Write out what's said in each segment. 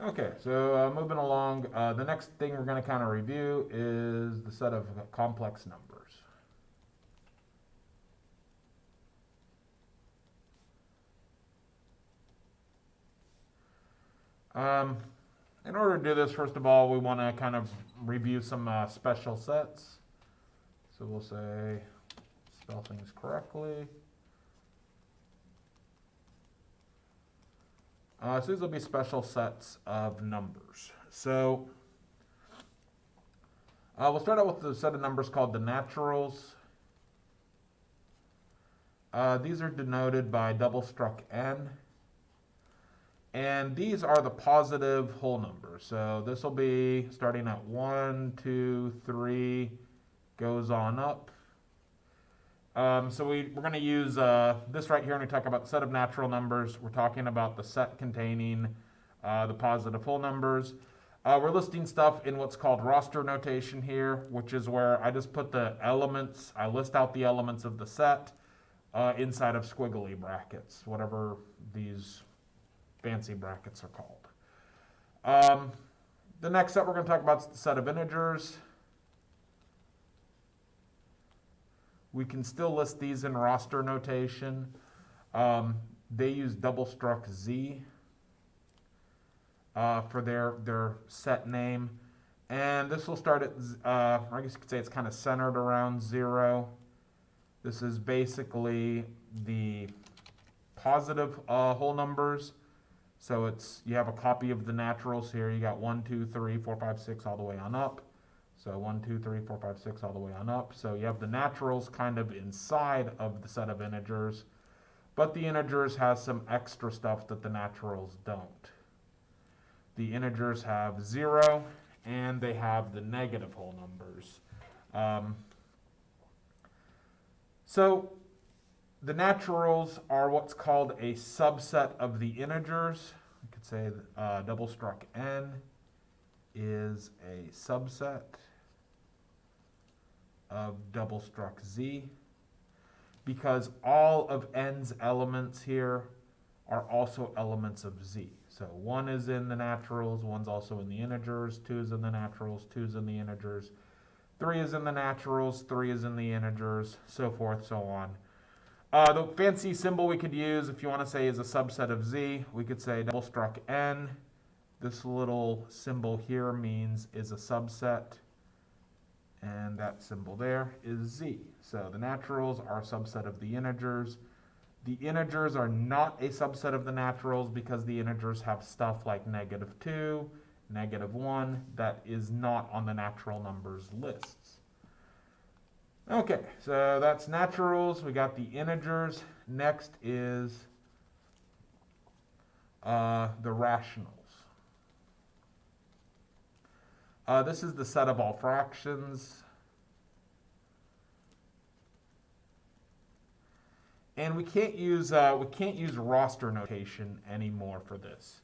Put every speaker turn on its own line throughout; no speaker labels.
Okay, so moving along, the next thing we're going to kind of review is the set of complex numbers. Um, in order to do this, first of all, we want to kind of review some special sets. So we'll say, spell things correctly. So these will be special sets of numbers. So we'll start out with the set of numbers called the naturals. These are denoted by double struck n. And these are the positive whole numbers. So this will be starting at 1, 2, 3, goes on up. So we're going to use this right here when we talk about the set of natural numbers. We're talking about the set containing the positive whole numbers. We're listing stuff in what's called roster notation here, which is where I just put the elements, I list out the elements of the set inside of squiggly brackets, whatever these fancy brackets are called. The next set we're going to talk about is the set of integers. We can still list these in roster notation. They use double struck Z for their set name. And this will start at, I guess you could say it's kind of centered around 0. This is basically the positive whole numbers. So you have a copy of the naturals here. You got 1, 2, 3, 4, 5, 6 all the way on up. So 1, 2, 3, 4, 5, 6 all the way on up. So you have the naturals kind of inside of the set of integers. But the integers has some extra stuff that the naturals don't. The integers have 0 and they have the negative whole numbers. So the naturals are what's called a subset of the integers. We could say double struck n is a subset of double struck z, because all of n's elements here are also elements of z. So 1 is in the naturals, 1's also in the integers, 2 is in the naturals, 2 is in the integers, 3 is in the naturals, 3 is in the integers, so forth, so on. The fancy symbol we could use, if you want to say is a subset of z, we could say double struck n. This little symbol here means is a subset, and that symbol there is z. So the naturals are a subset of the integers. The integers are not a subset of the naturals because the integers have stuff like -2, -1 that is not on the natural numbers lists. Okay, so that's naturals. We got the integers. Next is the rationals. This is the set of all fractions. And we can't use roster notation anymore for this.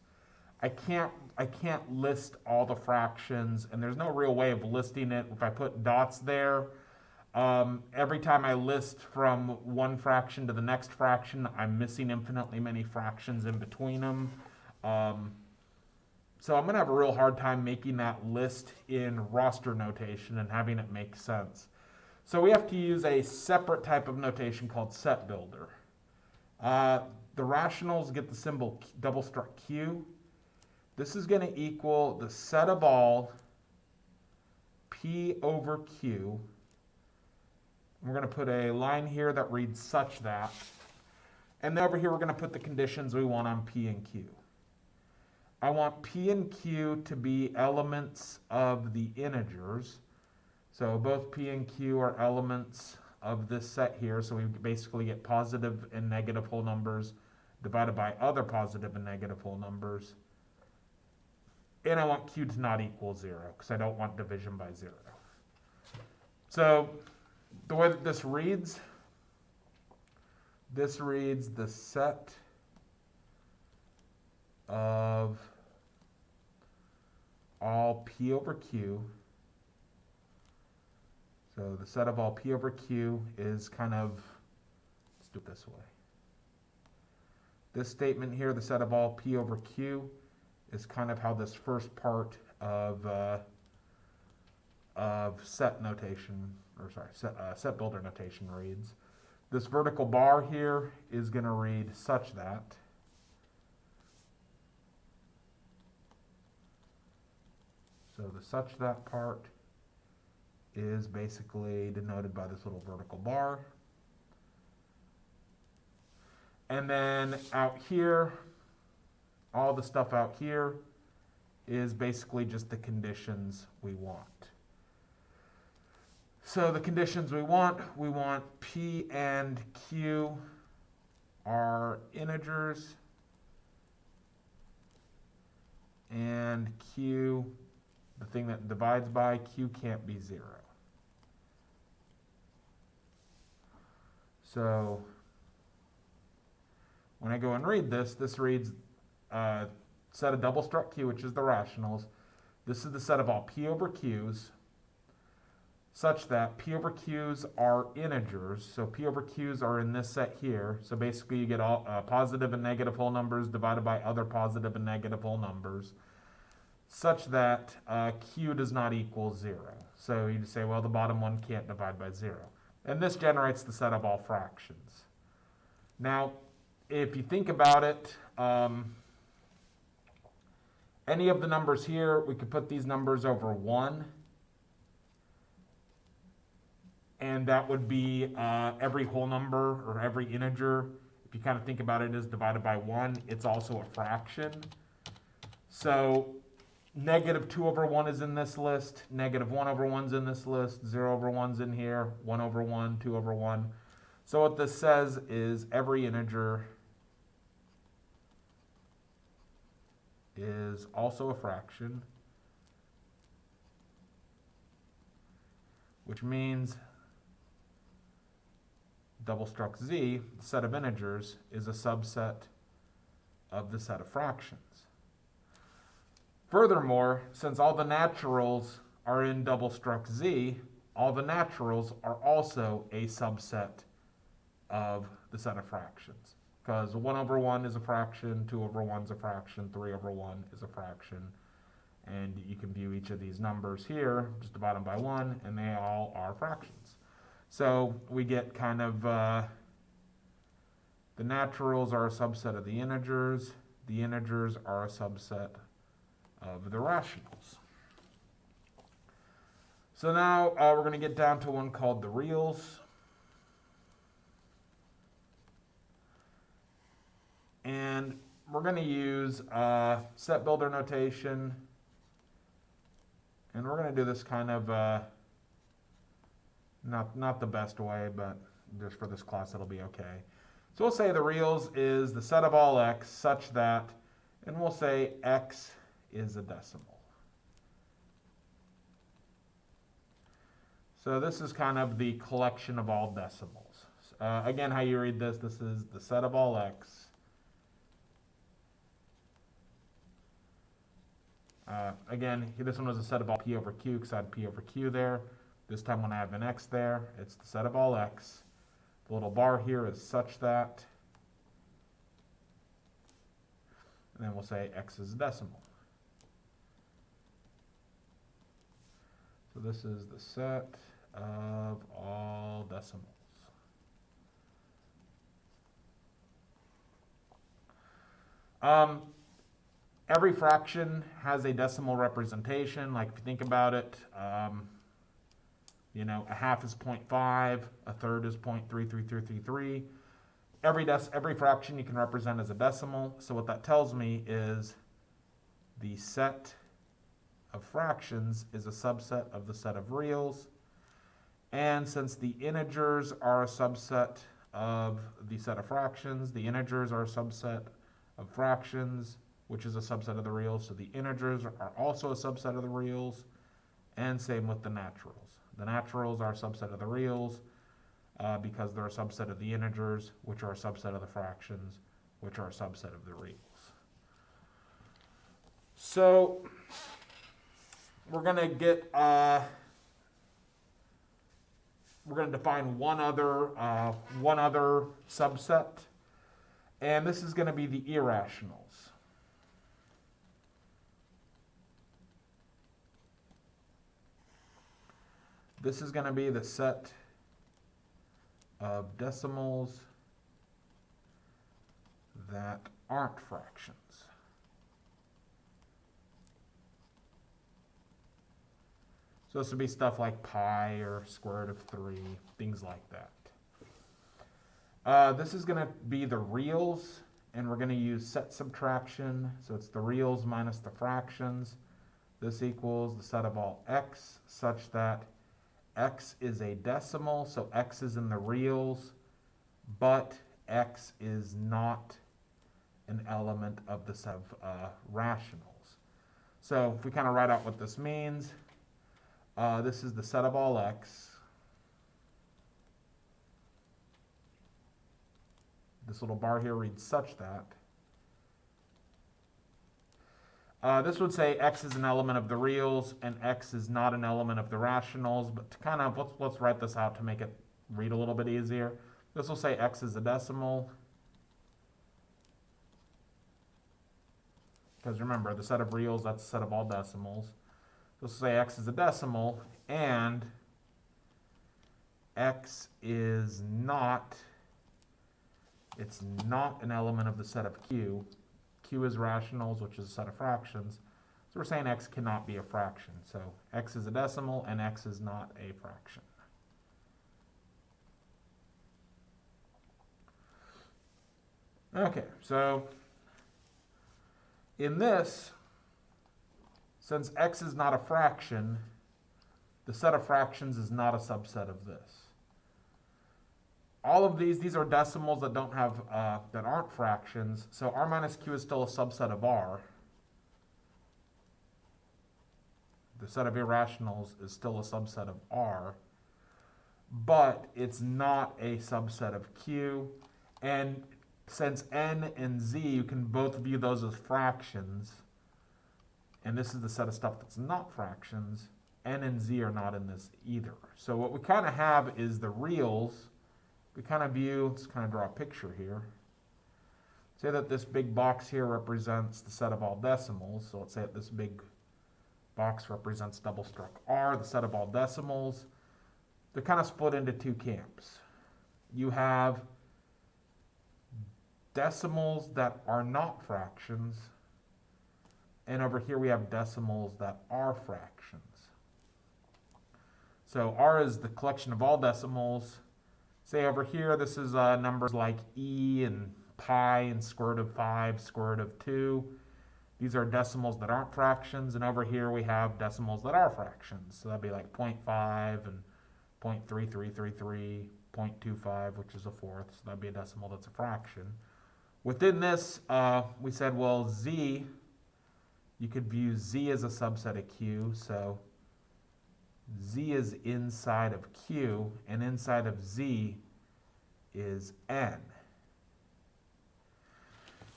I can't list all the fractions, and there's no real way of listing it. If I put dots there, every time I list from one fraction to the next fraction, I'm missing infinitely many fractions in between them. So I'm going to have a real hard time making that list in roster notation and having it make sense. So we have to use a separate type of notation called set builder. The rationals get the symbol double struck Q. This is going to equal the set of all P over Q. We're going to put a line here that reads such that. And then over here we're going to put the conditions we want on P and Q. I want P and Q to be elements of the integers. So both P and Q are elements of this set here. So we basically get positive and negative whole numbers divided by other positive and negative whole numbers. And I want Q to not equal 0 because I don't want division by 0. So the way that this reads the set of all P over Q. So the set of all P over Q is kind of, let's do it this way. This statement here, the set of all P over Q, is kind of how this first part of set notation, or sorry, set builder notation reads. This vertical bar here is going to read such that. So the such that part is basically denoted by this little vertical bar. And then out here, all the stuff out here is basically just the conditions we want. So the conditions we want P and Q are integers, and Q, the thing that divides by, Q can't be 0. So when I go and read this, this reads set of double struct Q, which is the rationals. This is the set of all P over Q's, such that P over Q's are integers. So P over Q's are in this set here. So basically you get all positive and negative whole numbers divided by other positive and negative whole numbers, such that Q does not equal 0. So you just say, well, the bottom one can't divide by 0. And this generates the set of all fractions. Now, if you think about it, any of the numbers here, we could put these numbers over 1. And that would be every whole number or every integer. If you kind of think about it as divided by 1, it's also a fraction. So negative 2 over 1 is in this list. Negative 1 over 1 is in this list. 0 over 1 is in here. 1 over 1, 2 over 1. So what this says is every integer is also a fraction, which means double struct Z, the set of integers, is a subset of the set of fractions. Furthermore, since all the naturals are in double struct Z, all the naturals are also a subset of the set of fractions. Because 1 over 1 is a fraction, 2 over 1 is a fraction, 3 over 1 is a fraction. And you can view each of these numbers here, just divide them by 1, and they all are fractions. So we get kind of the naturals are a subset of the integers are a subset of the rationals. So now we're going to get down to one called the reals. And we're going to use set builder notation. And we're going to do this kind of, not the best way, but just for this class it'll be okay. So we'll say the reals is the set of all x such that, and we'll say x is a decimal. So this is kind of the collection of all decimals. Again, how you read this is the set of all x. Again, this one was a set of all p over q because I had p over q there. This time when I have an x there, it's the set of all x. The little bar here is such that. And then we'll say x is a decimal. So this is the set of all decimals. Every fraction has a decimal representation. Like if you think about it, you know, a half is 0.5, a third is 0.33333. Every fraction you can represent as a decimal. So what that tells me is the set of fractions is a subset of the set of reals. And since the integers are a subset of the set of fractions, the integers are a subset of fractions, which is a subset of the reals. So the integers are also a subset of the reals, and same with the naturals. The naturals are a subset of the reals because they're a subset of the integers, which are a subset of the fractions, which are a subset of the reals. So we're going to get, we're going to define one other subset, and this is going to be the irrationals. This is going to be the set of decimals that aren't fractions. So this would be stuff like pi or square root of 3, things like that. This is going to be the reals, and we're going to use set subtraction. So it's the reals minus the fractions. This equals the set of all x such that x is a decimal, so x is in the reals, but x is not an element of the set of rationals. So if we kind of write out what this means, this is the set of all x. This little bar here reads such that. This would say x is an element of the reals and x is not an element of the rationals, but to kind of, let's write this out to make it read a little bit easier. This will say x is a decimal. Because remember, the set of reals, that's the set of all decimals. This will say x is a decimal, and x is not, it's not an element of the set of q. Q is rationals, which is a set of fractions. So we're saying x cannot be a fraction. So x is a decimal, and x is not a fraction. Okay, so in this, since x is not a fraction, the set of fractions is not a subset of this. All of these are decimals that don't have, that aren't fractions, so r minus q is still a subset of r. The set of irrationals is still a subset of r, but it's not a subset of q, and since n and z, you can both view those as fractions, and this is the set of stuff that's not fractions, n and z are not in this either. So what we kind of have is the reals. We kind of view, let's kind of draw a picture here. Say that this big box here represents the set of all decimals. So let's say that this big box represents double struck R, the set of all decimals. They're kind of split into two camps. You have decimals that are not fractions, and over here we have decimals that are fractions. So R is the collection of all decimals. Say over here, this is numbers like e and pi and square root of 5, square root of 2. These are decimals that aren't fractions, and over here we have decimals that are fractions. So that'd be like 0.5 and 0.3333, 0.25, which is a fourth. So that'd be a decimal that's a fraction. Within this, we said, well, z, you could view z as a subset of q. So z is inside of q, and inside of z is n.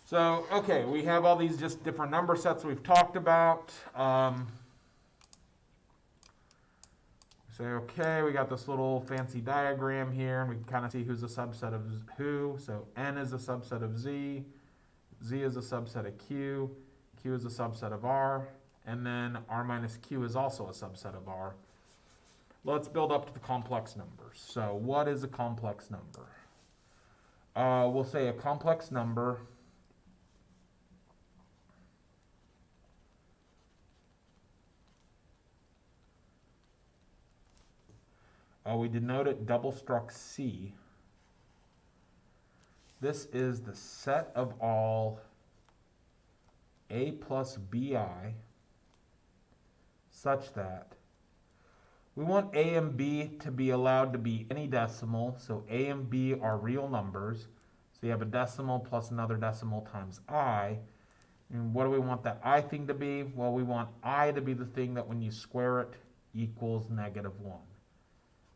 So, okay, we have all these just different number sets we've talked about. Say, okay, we got this little fancy diagram here, and we can kind of see who's a subset of who. So n is a subset of z, z is a subset of q, q is a subset of r, and then r minus q is also a subset of r. Let's build up to the complex numbers. So what is a complex number? We'll say a complex number we denote it double struck C. This is the set of all a plus bi such that we want a and b to be allowed to be any decimal, so a and b are real numbers. So you have a decimal plus another decimal times I. And what do we want that I thing to be? Well, we want I to be the thing that when you square it equals -1.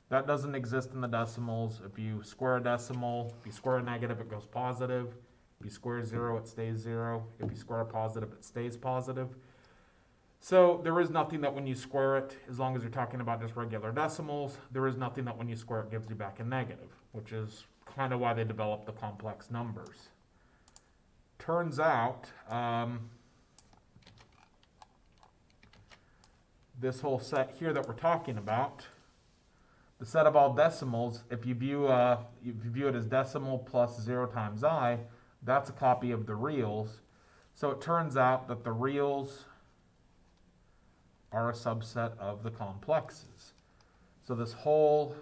That doesn't exist in the decimals. If you square a decimal, if you square a negative, it goes positive. If you square 0, it stays 0. If you square a positive, it stays positive. So there is nothing that when you square it, as long as you're talking about just regular decimals, there is nothing that when you square it gives you back a negative, which is kind of why they developed the complex numbers. Turns out, this whole set here that we're talking about The set of all decimals, if you view it as decimal plus 0 times I, that's a copy of the reals. So it turns out that the reals are a subset of the complexes. So this whole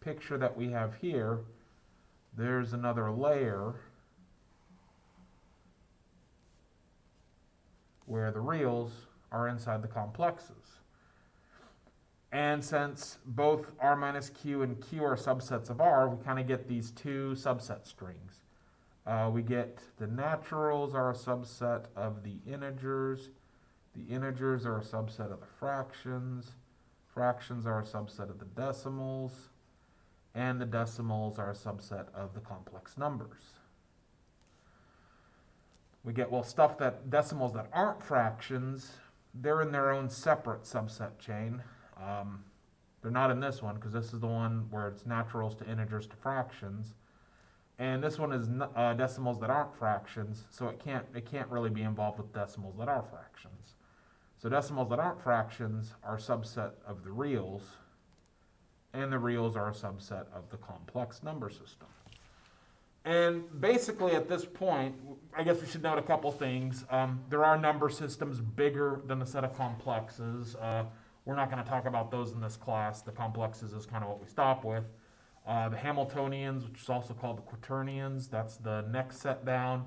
picture that we have here, there's another layer where the reals are inside the complexes. And since both R minus Q and Q are subsets of R, we kind of get these two subset strings. We get the naturals are a subset of the integers. The integers are a subset of the fractions. Fractions are a subset of the decimals. And the decimals are a subset of the complex numbers. We get, well, stuff that decimals that aren't fractions, they're in their own separate subset chain. They're not in this one because this is the one where it's naturals to integers to fractions. And this one is decimals that aren't fractions, so it can't really be involved with decimals that are fractions. So decimals that aren't fractions are a subset of the reals, and the reals are a subset of the complex number system. And basically at this point, I guess we should note a couple things. There are number systems bigger than the set of complexes. We're not going to talk about those in this class. The complexes is kind of what we stop with. The Hamiltonians, which is also called the Quaternions, that's the next set down.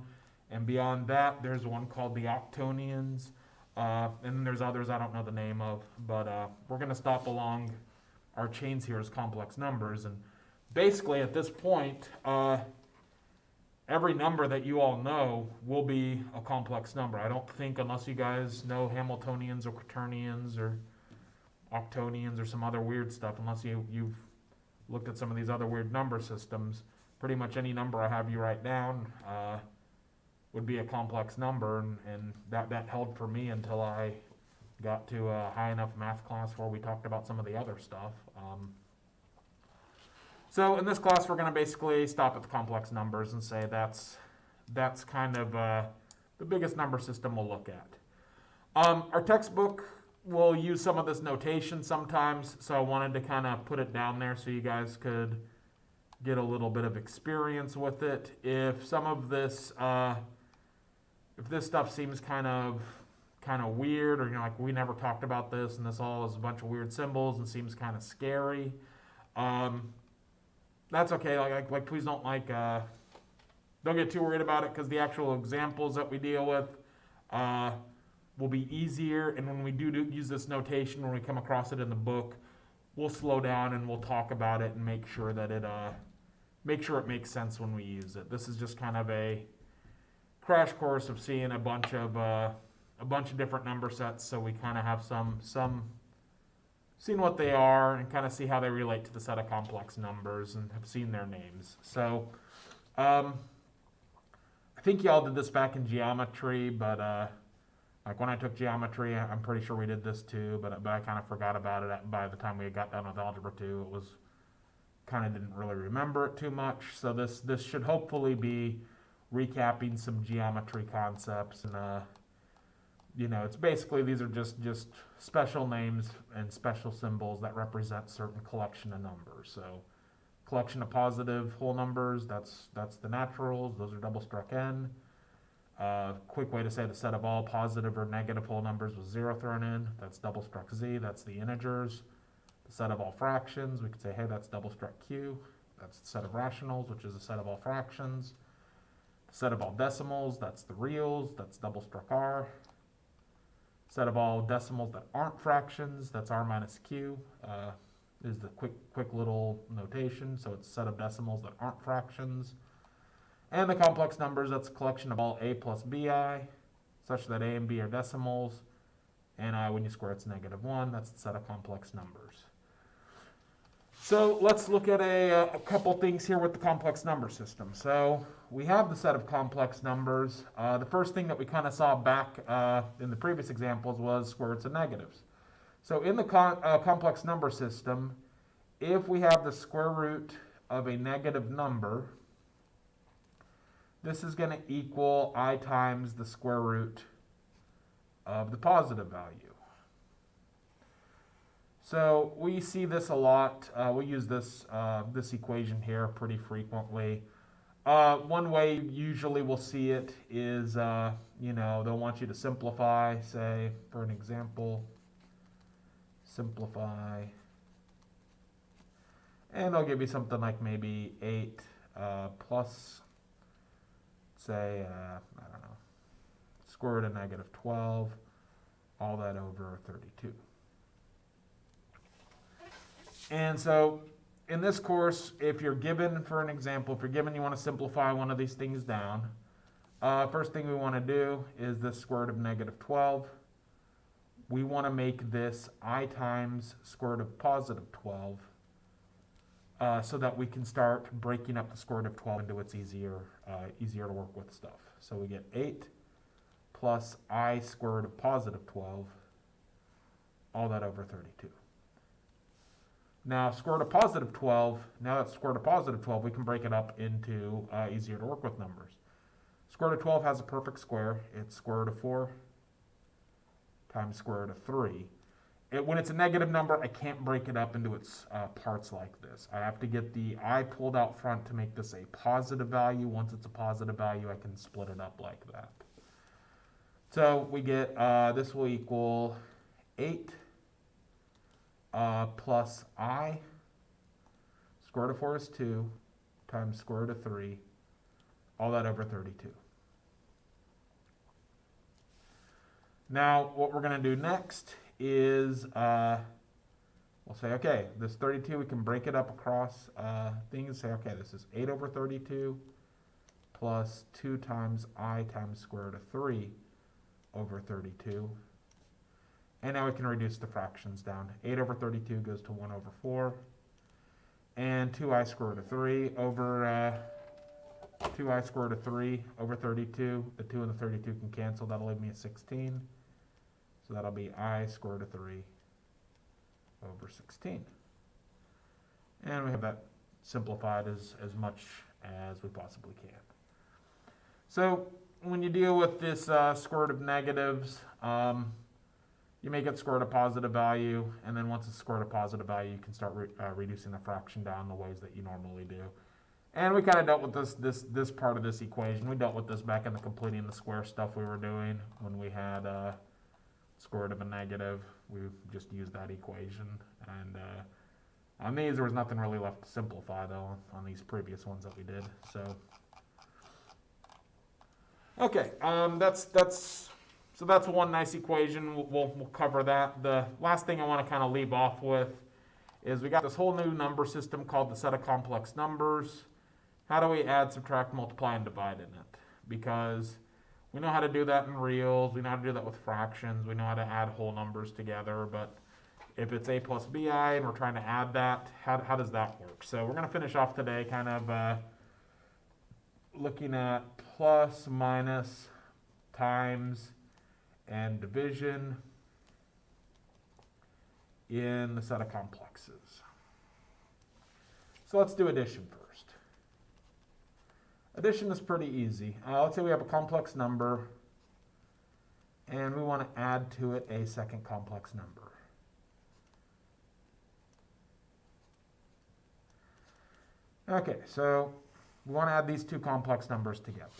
And beyond that, there's one called the Octonians. And then there's others I don't know the name of. But we're going to stop along our chains here as complex numbers. And basically at this point, every number that you all know will be a complex number. I don't think, unless you guys know Hamiltonians or Quaternions or Octonians or some other weird stuff, unless you've looked at some of these other weird number systems, pretty much any number I have you write down would be a complex number, and that held for me until I got to a high enough math class where we talked about some of the other stuff. So in this class, we're going to basically stop at the complex numbers and say that's kind of the biggest number system we'll look at. Our textbook will use some of this notation sometimes, so I wanted to kind of put it down there so you guys could get a little bit of experience with it. If some of this, if this stuff seems kind of weird, or you're like, we never talked about this, and this all is a bunch of weird symbols and seems kind of scary, that's okay. Like please don't don't get too worried about it, because the actual examples that we deal with will be easier, and when we do use this notation, when we come across it in the book, we'll slow down and we'll talk about it and make sure that it makes sense when we use it. This is just kind of a crash course of seeing a bunch of different number sets, so we kind of have some seen what they are and kind of see how they relate to the set of complex numbers and have seen their names. So I think y'all did this back in geometry, but like when I took geometry, I'm pretty sure we did this too, but I kind of forgot about it by the time we got done with Algebra 2. It was kind of didn't really remember it too much. So this should hopefully be recapping some geometry concepts, and it's basically, these are just special names and special symbols that represent certain collection of numbers. So collection of positive whole numbers, that's the naturals, those are double struck n. Quick way to say the set of all positive or negative whole numbers with 0 thrown in, that's double struck z, that's the integers. The set of all fractions, we could say, hey, that's double struck q. That's the set of rationals, which is a set of all fractions. The set of all decimals, that's the reals, that's double struck r. Set of all decimals that aren't fractions, that's r minus q, is the quick little notation. So it's a set of decimals that aren't fractions. And the complex numbers, that's a collection of all a plus bi, such that a and b are decimals. And I, when you square, it's -1. That's the set of complex numbers. So let's look at a couple things here with the complex number system. So we have the set of complex numbers. The first thing that we kind of saw back in the previous examples was square roots of negatives. So in the complex number system, if we have the square root of a negative number, this is going to equal I times the square root of the positive value. So we see this a lot. We use this equation here pretty frequently. One way usually we'll see it is, they'll want you to simplify, say, for an example, simplify, and they'll give you something like maybe 8 plus, say, I don't know, square root of negative 12, all that over 32. And so in this course, if you're given, for an example, if you're given you want to simplify one of these things down, first thing we want to do is the square root of negative 12. We want to make this I times square root of positive 12 so that we can start breaking up the square root of 12 into its easier to work with stuff. So we get 8 plus I square root of positive 12, all that over 32. Now, square root of positive 12, now that's square root of positive 12, we can break it up into easier to work with numbers. Square root of 12 has a perfect square. It's square root of 4 times square root of 3. When it's a negative number, I can't break it up into its parts like this. I have to get the I pulled out front to make this a positive value. Once it's a positive value, I can split it up like that. So we get, this will equal 8 plus I, square root of 4 is 2, times square root of 3, all that over 32. Now, what we're going to do next is, we'll say, okay, this 32, we can break it up across things. Say, okay, this is 8 over 32 plus 2 times I times square root of 3 over 32. And now we can reduce the fractions down. 8 over 32 goes to 1 over 4. And 2i square root of 3 over 2i square root of 3 over 32. The 2 and the 32 can cancel. That'll leave me at 16. So that'll be I square root of 3 over 16. And we have that simplified as much as we possibly can. So when you deal with this square root of negatives, you make it square root of positive value, and then once it's square root of positive value, you can start reducing the fraction down the ways that you normally do. And we kind of dealt with this part of this equation. We dealt with this back in the completing the square stuff we were doing when we had square root of a negative. We just used that equation. And on these, there was nothing really left to simplify, though, on these previous ones that we did. So, okay, so that's one nice equation. We'll cover that. The last thing I want to kind of leave off with is we got this whole new number system called the set of complex numbers. How do we add, subtract, multiply, and divide in it? Because we know how to do that in reals. We know how to do that with fractions. We know how to add whole numbers together. But if it's a plus bi and we're trying to add that, how does that work? So we're going to finish off today kind of looking at plus, minus, times, and division in the set of complexes. So let's do addition first. Addition is pretty easy. Let's say we have a complex number and we want to add to it a second complex number. Okay, so we want to add these two complex numbers together.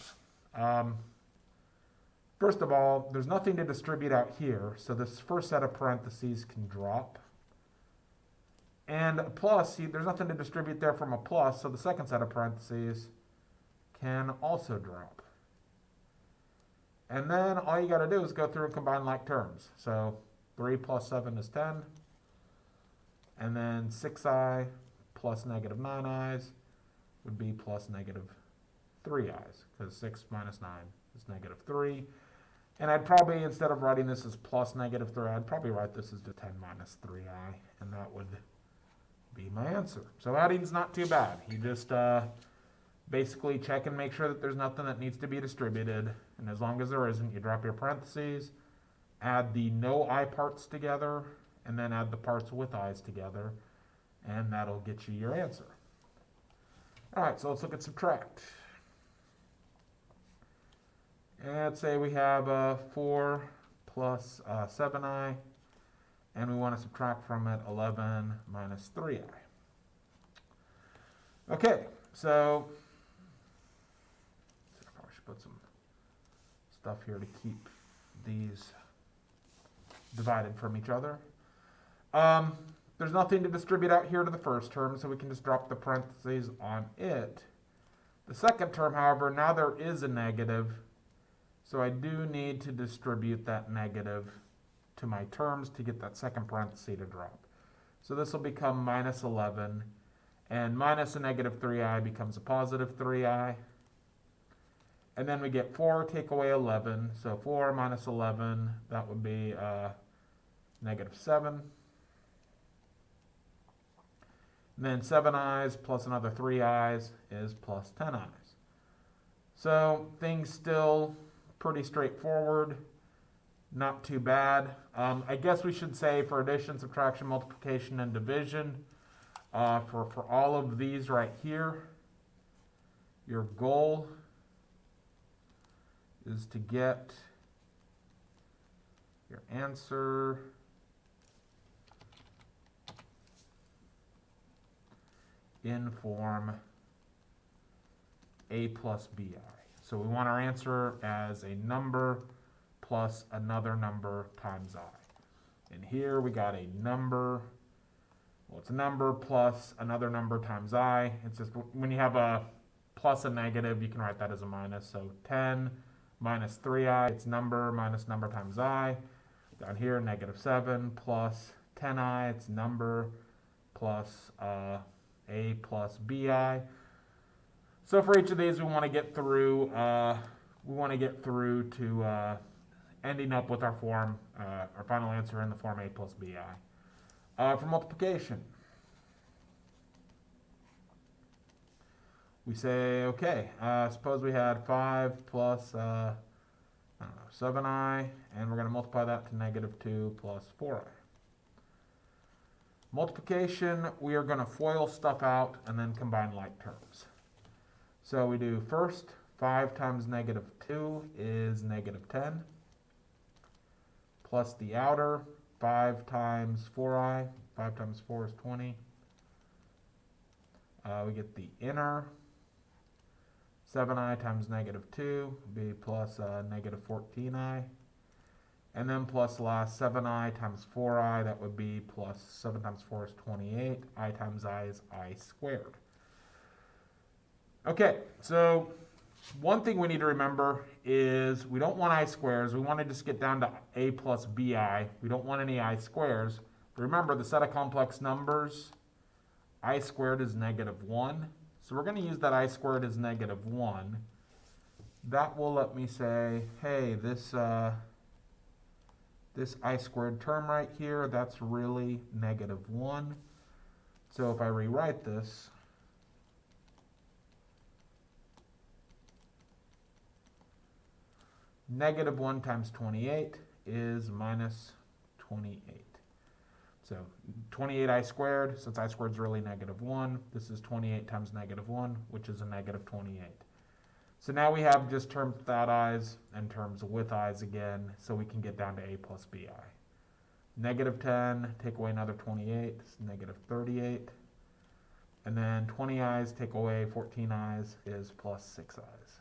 First of all, there's nothing to distribute out here, so this first set of parentheses can drop. And a plus, see, there's nothing to distribute there from a plus, so the second set of parentheses can also drop. And then all you got to do is go through and combine like terms. So 3 plus 7 is 10. And then 6i plus negative 9i's would be plus negative 3i's, because 6 minus 9 is negative 3. And I'd probably, instead of writing this as plus negative 3, I'd probably write this as 10 minus 3i, and that would be my answer. So adding's not too bad. You just basically check and make sure that there's nothing that needs to be distributed, and as long as there isn't, you drop your parentheses, add the no I parts together, and then add the parts with i's together, and that'll get you your answer. All right, so let's look at subtract. And let's say we have 4 plus 7i and we want to subtract from it 11 minus 3i. Okay, so I probably should put some stuff here to keep these divided from each other. There's nothing to distribute out here to the first term, so we can just drop the parentheses on it. The second term, however, now there is a negative, so I do need to distribute that negative to my terms to get that second parenthesis to drop. So this will become minus 11, and minus a negative 3i becomes a positive 3i. And then we get 4 take away 11, so 4 minus 11, that would be negative 7. And then 7i's plus another 3i's is plus 10i's. So things still pretty straightforward, not too bad. I guess we should say for addition, subtraction, multiplication, and division, for all of these right here, your goal is to get your answer in form a plus bi. So we want our answer as a number plus another number times I. And here we got a number, well, it's a number plus another number times I. It's just when you have a plus a negative, you can write that as a minus. So 10 minus 3i, it's number minus number times I. Down here, negative 7 plus 10i, it's number plus a plus bi. So for each of these, we want to get through to ending up with our form, our final answer in the form a plus bi. For multiplication, we say, okay, suppose we had 5 plus 7i, and we're going to multiply that to negative 2 plus 4i. Multiplication, we are going to FOIL stuff out and then combine like terms. So we do first, 5 times negative 2 is negative 10, plus the outer, 5 times 4i, 5 times 4 is 20. We get the inner, 7i times negative 2 would be plus negative 14i. And then plus last 7i times 4i, that would be plus 7 times 4 is 28. I times I is I squared. Okay, so one thing we need to remember is we don't want I squares. We want to just get down to a plus bi. We don't want any I squares. Remember, the set of complex numbers, I squared is negative 1. So we're going to use that I squared as negative 1. That will let me say, hey, this I squared term right here, that's really negative 1. So if I rewrite this, negative 1 times 28 is minus 28. So 28 I squared, since I squared is really negative 1, this is 28 times negative 1, which is a negative 28. So now we have just terms without i's and terms with i's again, so we can get down to a plus bi. Negative 10, take away another 28, it's negative 38. And then 20 i's, take away 14 i's is plus 6 i's.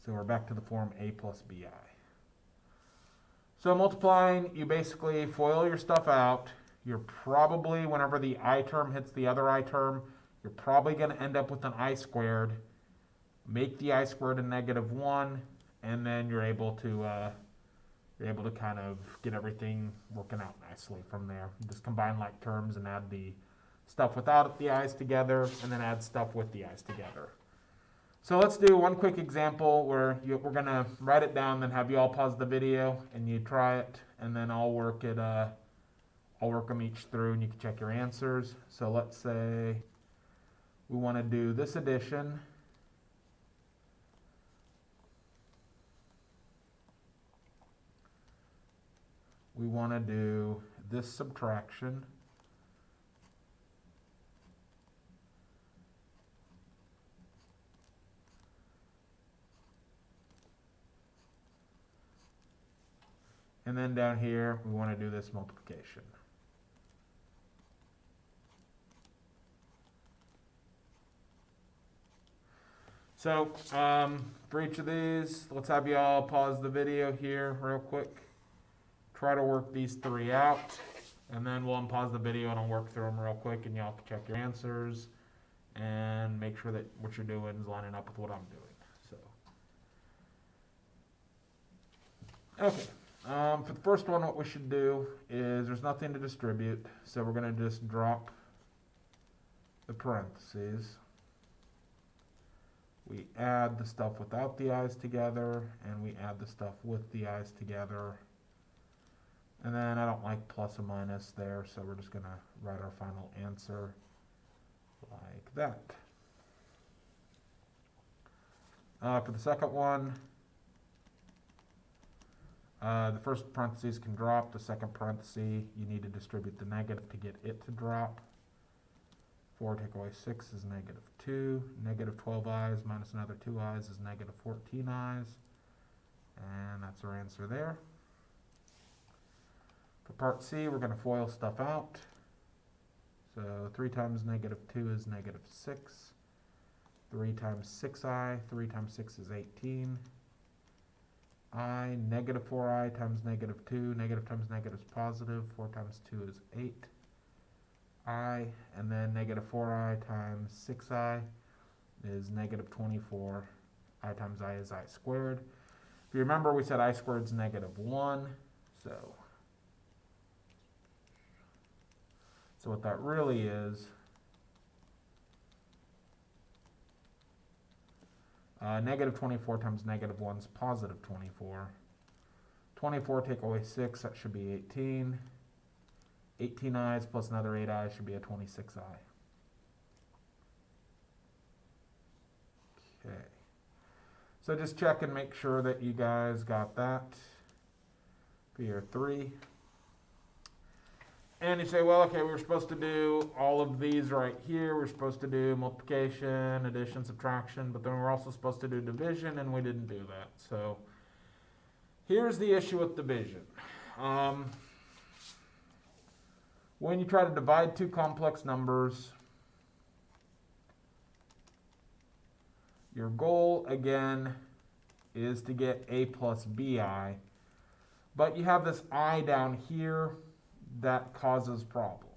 So we're back to the form a plus bi. So multiplying, you basically FOIL your stuff out. You're probably, whenever the I term hits the other I term, you're probably going to end up with an I squared. Make the I squared a negative 1, and then you're able to kind of get everything working out nicely from there. Just combine like terms and add the stuff without the i's together, and then add stuff with the i's together. So let's do one quick example where we're going to write it down, then have you all pause the video and you try it, and then I'll work them each through and you can check your answers. So let's say we want to do this addition. We want to do this subtraction. And then down here, we want to do this multiplication. So, for each of these, let's have you all pause the video here real quick. Try to work these three out, and then we'll unpause the video and I'll work through them real quick, and y'all can check your answers and make sure that what you're doing is lining up with what I'm doing. So, okay. For the first one, what we should do is there's nothing to distribute, so we're going to just drop the parentheses. We add the stuff without the i's together, and we add the stuff with the i's together. And then I don't like plus or minus there, so we're just going to write our final answer like that. For the second one, the first parentheses can drop. The second parenthesis, you need to distribute the negative to get it to drop. 4 take away 6 is negative 2. Negative 12 i's minus another 2 i's is negative 14 i's. And that's our answer there. For part C, we're going to FOIL stuff out. So 3 times negative 2 is negative 6. 3 times 6i, 3 times 6 is 18. I, negative 4i times negative 2. Negative times negative is positive. 4 times 2 is 8. I, and then negative 4i times 6i is negative 24. I times I is I squared. If you remember, we said I squared is negative 1. So what that really is, negative 24 times negative 1 is positive 24. 24 take away 6, that should be 18. 18 i's plus another 8 i's should be a 26 I. Okay. So just check and make sure that you guys got that for your 3. And you say, well, okay, we were supposed to do all of these right here. We're supposed to do multiplication, addition, subtraction, but then we're also supposed to do division, and we didn't do that. So here's the issue with division. When you try to divide two complex numbers, your goal, again, is to get a plus bi, but you have this I down here that causes problems.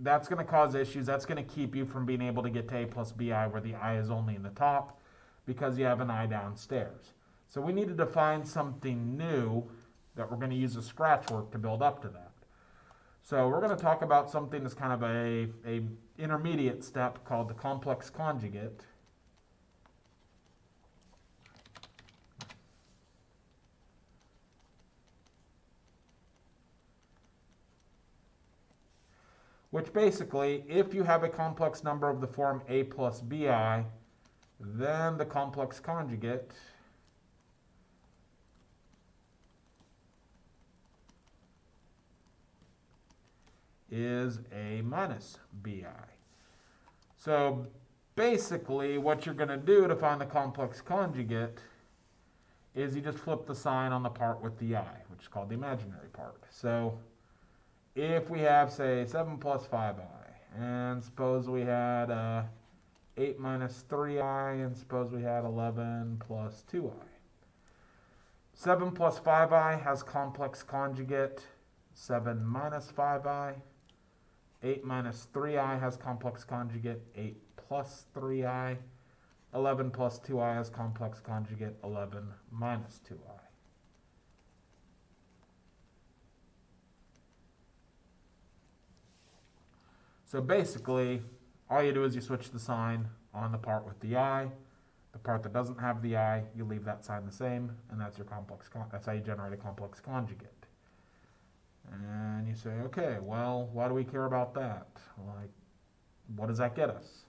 That's going to cause issues. That's going to keep you from being able to get to a plus bi where the I is only in the top because you have an I downstairs. So we need to define something new that we're going to use as scratch work to build up to that. So we're going to talk about something that's kind of a intermediate step called the complex conjugate. Which basically, if you have a complex number of the form a plus bi, then the complex conjugate is a minus bi. So basically, what you're going to do to find the complex conjugate is you just flip the sign on the part with the I, which is called the imaginary part. So if we have, say, 7 plus 5i, and suppose we had 8 minus 3i, and suppose we had 11 plus 2i. 7 plus 5i has complex conjugate 7 minus 5i. 8 minus 3i has complex conjugate 8 plus 3i. 11 plus 2i has complex conjugate 11 minus 2i. So basically, all you do is you switch the sign on the part with the I. The part that doesn't have the I, you leave that sign the same, and that's your that's how you generate a complex conjugate. And you say, okay, well, why do we care about that? Like, what does that get us?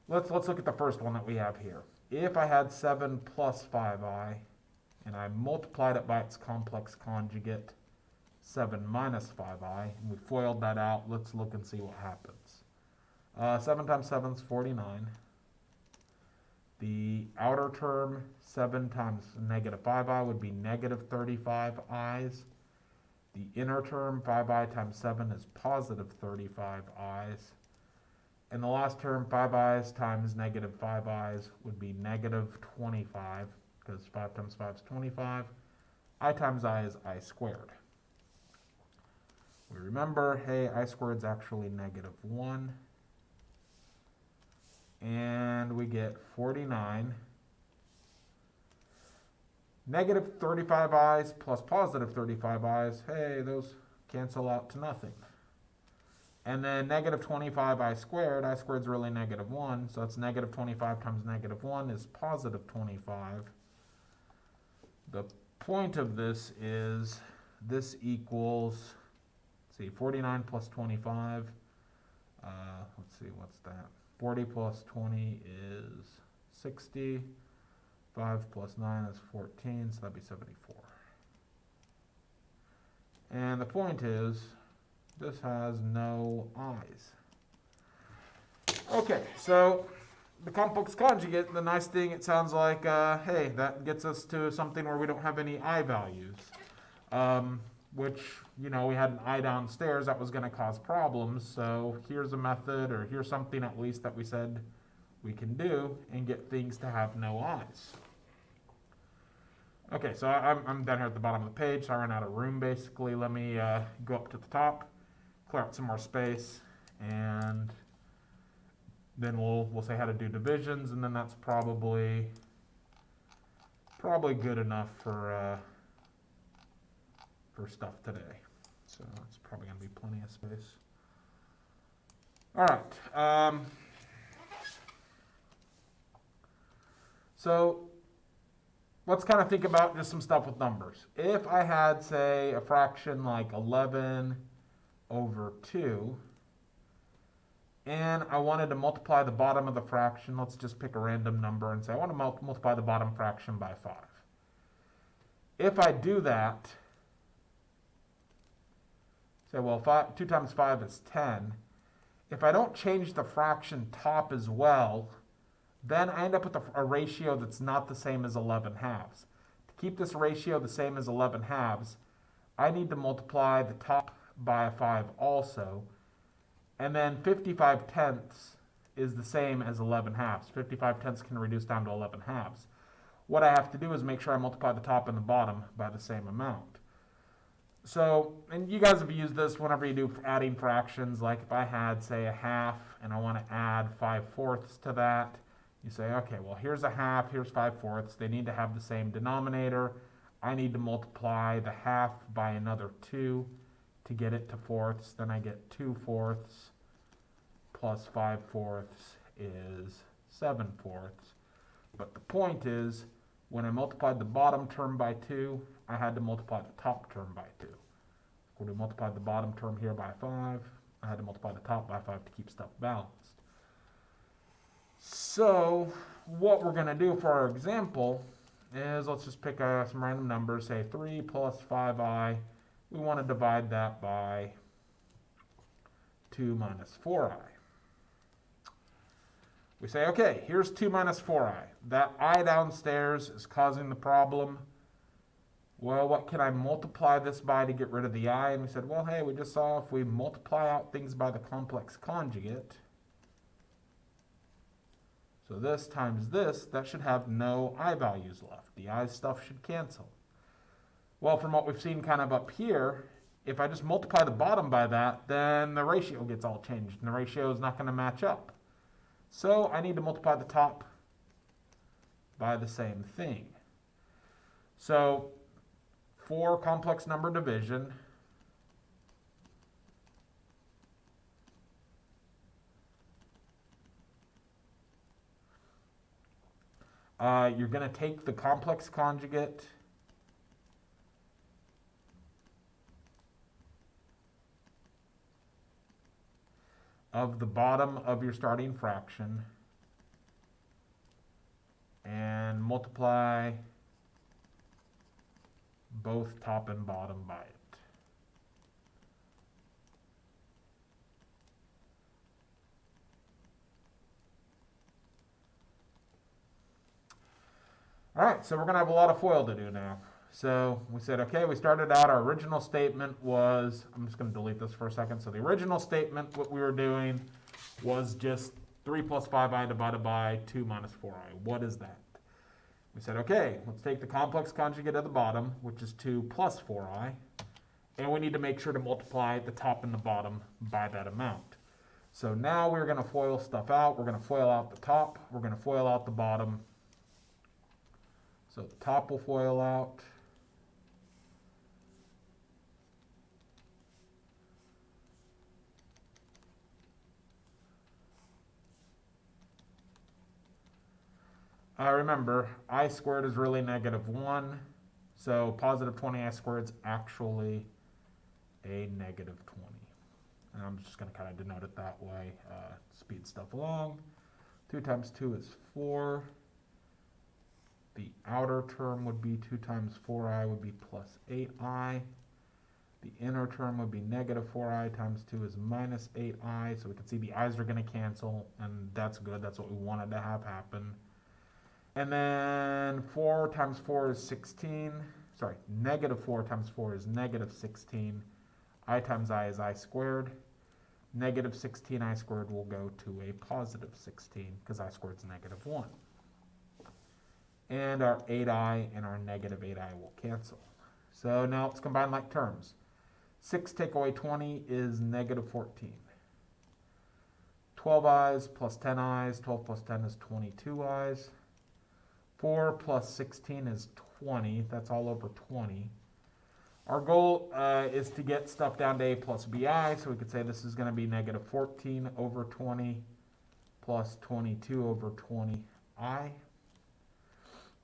Let's look at the first one that we have here. If I had 7 plus 5i, and I multiplied it by its complex conjugate, 7 minus 5i, and we FOILed that out, let's look and see what happens. 7 times 7 is 49. The outer term, 7 times negative 5i, would be negative 35i's. The inner term, 5i times 7, is positive 35i's. And the last term, 5i's times negative 5i's, would be negative 25, because 5 times 5 is 25. I times I is I squared. We remember, hey, I squared is actually negative 1. And we get 49. Negative 35i's plus positive 35i's, hey, those cancel out to nothing. And then negative 25i squared is really negative 1, so it's negative 25 times negative 1 is positive 25. The point of this is this equals, let's see, 49 plus 25, let's see, what's that? 40 plus 20 is 60. 5 plus 9 is 14, so that'd be 74. And the point is, this has no i's. Okay, so the complex conjugate, the nice thing, it sounds like, hey, that gets us to something where we don't have any I values. Which, you know, we had an I downstairs that was going to cause problems, so here's a method, or here's something at least that we said we can do and get things to have no i's. Okay, so I'm down here at the bottom of the page, so I ran out of room basically. Let me go up to the top, clear out some more space, and then we'll say how to do divisions, and then that's probably good enough for stuff today. So it's probably going to be plenty of space. All right. So let's kind of think about just some stuff with numbers. If I had, say, a fraction like 11 over 2, and I wanted to multiply the bottom of the fraction, let's just pick a random number and say I want to multiply the bottom fraction by 5. If I do that, say, well, 2 times 5 is 10. If I don't change the fraction top as well, then I end up with a ratio that's not the same as 11 halves. To keep this ratio the same as 11 halves, I need to multiply the top by a 5 also. And then 55 tenths is the same as 11 halves. 55 tenths can reduce down to 11 halves. What I have to do is make sure I multiply the top and the bottom by the same amount. So, and you guys have used this whenever you do adding fractions, like if I had, say, a half and I want to add 5/4 to that, you say, okay, well, here's a half, here's 5/4. They need to have the same denominator. I need to multiply the half by another 2 to get it to fourths. Then I get 2/4 plus 5/4 is 7/4. But the point is, when I multiplied the bottom term by 2, I had to multiply the top term by 2. When we multiplied the bottom term here by 5, I had to multiply the top by 5 to keep stuff balanced. So what we're going to do for our example is, let's just pick some random numbers, say 3 plus 5i. We want to divide that by 2 minus 4i. We say, okay, here's 2 minus 4i. That I downstairs is causing the problem. Well, what can I multiply this by to get rid of the I? And we said, well, hey, we just saw if we multiply out things by the complex conjugate, so this times this, that should have no I values left. The I stuff should cancel. Well, from what we've seen kind of up here, if I just multiply the bottom by that, then the ratio gets all changed, and the ratio is not going to match up. So I need to multiply the top by the same thing. So for complex number division, you're going to take the complex conjugate of the bottom of your starting fraction and multiply both top and bottom by it. All right, so we're going to have a lot of FOIL to do now. So we said, okay, we started out, our original statement was, I'm just going to delete this for a second. So the original statement, what we were doing was just 3 plus 5i divided by 2 minus 4i. What is that? We said, okay, let's take the complex conjugate at the bottom, which is 2 plus 4i, and we need to make sure to multiply the top and the bottom by that amount. So now we're going to FOIL stuff out. We're going to FOIL out the top. We're going to FOIL out the bottom. So the top will FOIL out. Remember, I squared is really negative 1. So positive 20i squared is actually a negative 20. And I'm just going to kind of denote it that way, speed stuff along. 2 times 2 is 4. The outer term would be 2 times 4i would be plus 8i. The inner term would be negative 4i times 2 is minus 8i. So we can see the i's are going to cancel, and that's good. That's what we wanted to have happen. And then 4 times 4 is 16. Sorry, negative 4 times 4 is negative 16. I times I is I squared. Negative 16i squared will go to a positive 16 because I squared is negative 1. And our 8i and our negative 8i will cancel. So now let's combine like terms. 6 take away 20 is negative 14. 12i's plus 10i's. 12 plus 10 is 22i's. 4 plus 16 is 20. That's all over 20. Our goal is to get stuff down to a plus bi, so we could say this is going to be negative 14 over 20 plus 22 over 20i.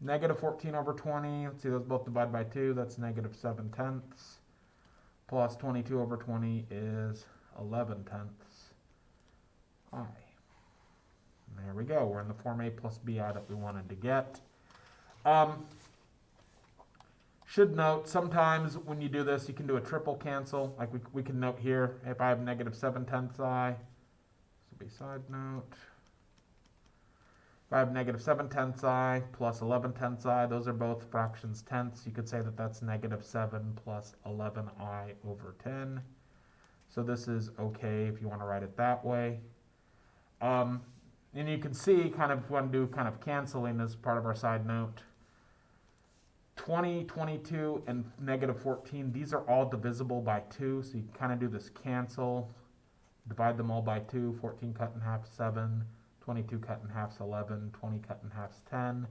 Negative 14 over 20, let's see, those both divide by 2, that's negative 7 tenths. Plus 22 over 20 is 11 tenths I. And there we go, we're in the form a plus bi that we wanted to get. Should note, sometimes when you do this, you can do a triple cancel. Like we can note here, if I have negative 7 tenths I, this will be side note. If I have negative 7 tenths I plus 11 tenths I, those are both fractions tenths. You could say that that's negative 7 plus 11i over 10. So this is okay if you want to write it that way. And you can see, kind of want to do kind of canceling as part of our side note. 20, 22, and negative 14, these are all divisible by 2, so you can kind of do this cancel, divide them all by 2, 14 cut in half, 7, 22 cut in half is 11, 20 cut in half is 10,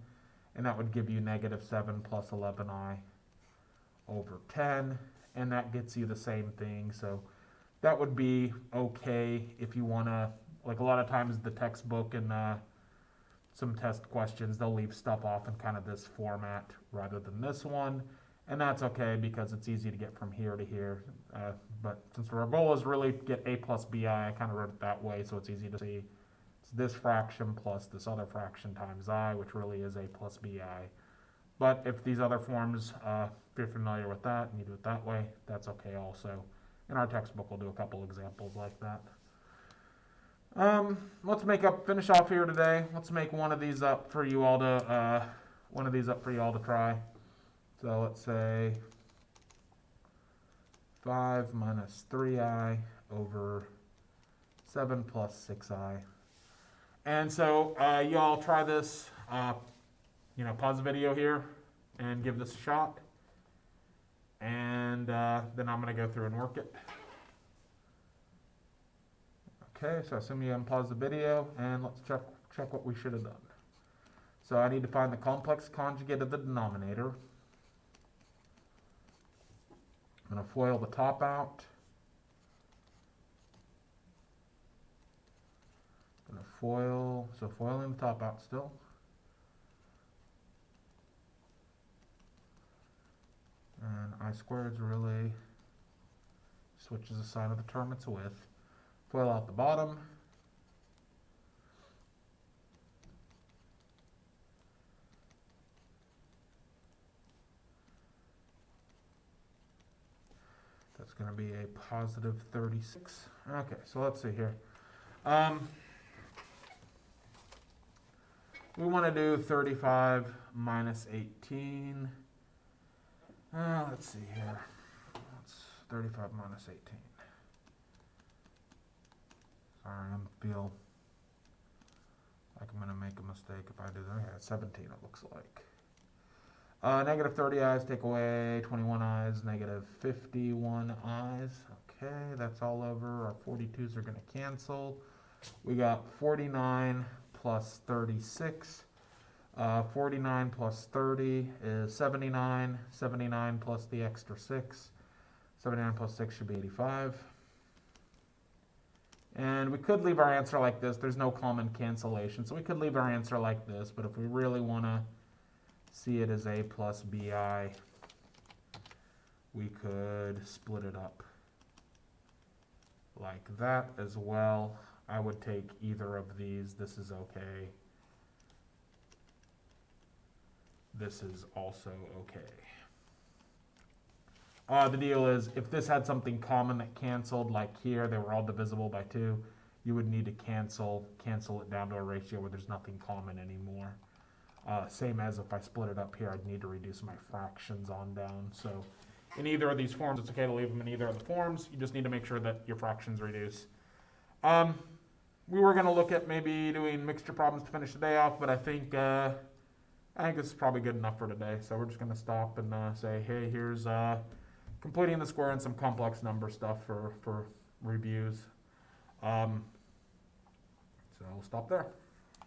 and that would give you negative 7 plus 11i over 10, and that gets you the same thing, so that would be okay if you want to, like a lot of times the textbook and some test questions, they'll leave stuff off in kind of this format rather than this one. And that's okay because it's easy to get from here to here. But since our goal is really to get a plus bi, I kind of wrote it that way so it's easy to see. It's this fraction plus this other fraction times I, which really is a plus bi. But if these other forms, if you're familiar with that and you do it that way, that's okay also. In our textbook, we'll do a couple examples like that. Let's finish off here today. Let's make one of these up for you all to try. So let's say 5 minus 3i over 7 plus 6i. And so you all try this, pause the video here and give this a shot. And then I'm going to go through and work it. Okay, so I assume you unpause the video, and let's check what we should have done. So I need to find the complex conjugate of the denominator. I'm going to FOIL the top out. I'm going to FOIL, so FOILing the top out still. And I squared really switches the sign of the term it's with. FOIL out the bottom. That's going to be a positive 36. Okay, so let's see here. We want to do 35 minus 18. Let's see here. That's 35 minus 18. Sorry, I feel like I'm going to make a mistake if I do that. Yeah, 17 it looks like. Negative 30 i's take away 21 i's, negative 51 i's. Okay, that's all over. Our 42's are going to cancel. We got 49 plus 36. 49 plus 30 is 79. 79 plus the extra 6. 79 plus 6 should be 85. And we could leave our answer like this. There's no common cancellation. So we could leave our answer like this. But if we really want to see it as a plus bi, we could split it up like that as well. I would take either of these. This is okay. This is also okay. The deal is, if this had something common that canceled, like here, they were all divisible by 2, you would need to cancel it down to a ratio where there's nothing common anymore. Same as if I split it up here, I'd need to reduce my fractions on down. So in either of these forms, it's okay to leave them in either of the forms. You just need to make sure that your fractions reduce. We were going to look at maybe doing mixture problems to finish the day off, but I think this is probably good enough for today. So we're just going to stop and say, hey, here's completing the square and some complex number stuff for reviews. So we'll stop there.